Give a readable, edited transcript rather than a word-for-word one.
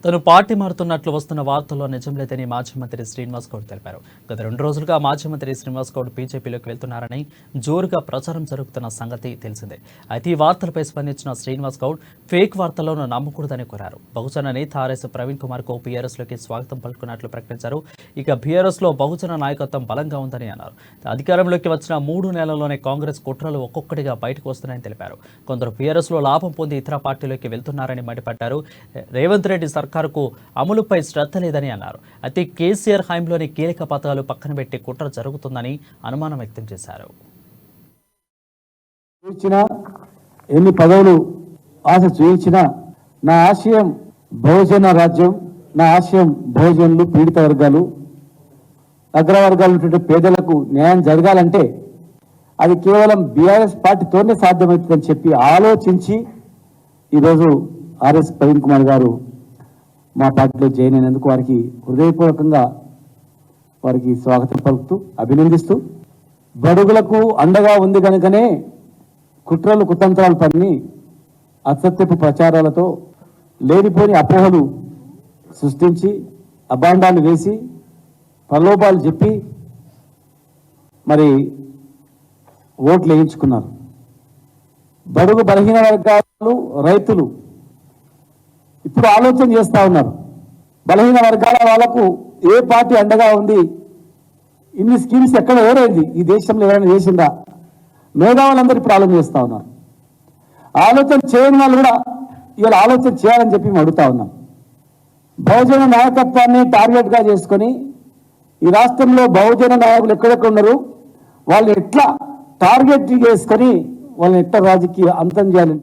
తను పార్టీ మారుతున్నట్లు వస్తున్న వార్తల్లో నిజం లేదని మాజీ మంత్రి శ్రీనివాస్ గౌడ్ తెలిపారు. గత 2 రోజులుగా మాజీ మంత్రి శ్రీనివాస్ గౌడ్ బీజేపీలోకి వెళ్తున్నారని జోరుగా ప్రచారం జరుగుతున్న సంగతి తెలిసిందే. అయితే ఈ వార్తలపై స్పందించిన శ్రీనివాస్ గౌడ్ ఫేక్ వార్తలను నమ్మకూడదని కోరారు. బహుజన నేత ఆర్ఎస్ ప్రవీణ్ కుమార్ కు బీఆర్ఎస్లోకి స్వాగతం పలుకున్నట్లు ప్రకటించారు. ఇక బీఆర్ఎస్లో బహుజన నాయకత్వం బలంగా ఉందని అన్నారు. అధికారంలోకి వచ్చిన 3 నెలల్లోనే కాంగ్రెస్ కుట్రలు ఒక్కొక్కటిగా బయటకు వస్తున్నాయని తెలిపారు. కొందరు బీఆర్ఎస్లో లాభం పొంది ఇతర పార్టీలోకి వెళ్తున్నారని మండిపడ్డారు. రేవంత్ రెడ్డి సర్కారుకు అమలుపై శ్రద్ధ లేదని అన్నారు. అయితే కేసీఆర్ హయాంలోని కీలక పథకాలు పక్కన పెట్టి కుట్ర జరుగుతుందని అనుమానం వ్యక్తం చేశారు. ఎన్ని పదవులు ఆశ చూయించినా నా ఆశయం బహుజన రాజ్యం, నా ఆశయం బహుజనులు, పీడిత వర్గాలు, అగ్రవర్గాలు పేదలకు న్యాయం జరగాలంటే అది కేవలం బీఆర్ఎస్ పార్టీతోనే సాధ్యమవుతుందని చెప్పి ఆలోచించి ఈరోజు ఆర్ఎస్ ప్రవీణ్ కుమార్ గారు మా పార్టీలో జాయిన్ అయినందుకు వారికి హృదయపూర్వకంగా వారికి స్వాగతం పలుకుతూ అభినందిస్తూ, బడుగులకు అండగా ఉంది కనుకనే కుట్రలు కుతంత్రాలు పన్ని అసత్యపు ప్రచారాలతో లేనిపోని అపోహలు సృష్టించి అభాండాలు వేసి ప్రలోభాలు చెప్పి మరి ఓట్లు వేయించుకున్నారు. బడుగు బలహీన వర్గాలు, రైతులు ఇప్పుడు ఆలోచన చేస్తూ ఉన్నారు. బలహీన వర్గాల వాళ్ళకు ఏ పార్టీ అండగా ఉంది, ఇన్ని స్కీమ్స్ ఎక్కడ ఎవరైంది, ఈ దేశంలో ఎవరైనా చేసిందా, మేధావులందరూ ఇప్పుడు ఆలోచన చేస్తూ ఉన్నారు. ఆలోచన చేయని వాళ్ళు కూడా ఇవాళ ఆలోచన చేయాలని చెప్పి మేము అడుగుతా ఉన్నాం. బహుజన నాయకత్వాన్ని టార్గెట్గా చేసుకొని ఈ రాష్ట్రంలో బహుజన నాయకులు ఎక్కడెక్కడ ఉన్నారు, వాళ్ళు ఎట్లా టార్గెట్ చేసుకొని వాళ్ళని ఎట్లా రాజకీయ అంతం చేయాలని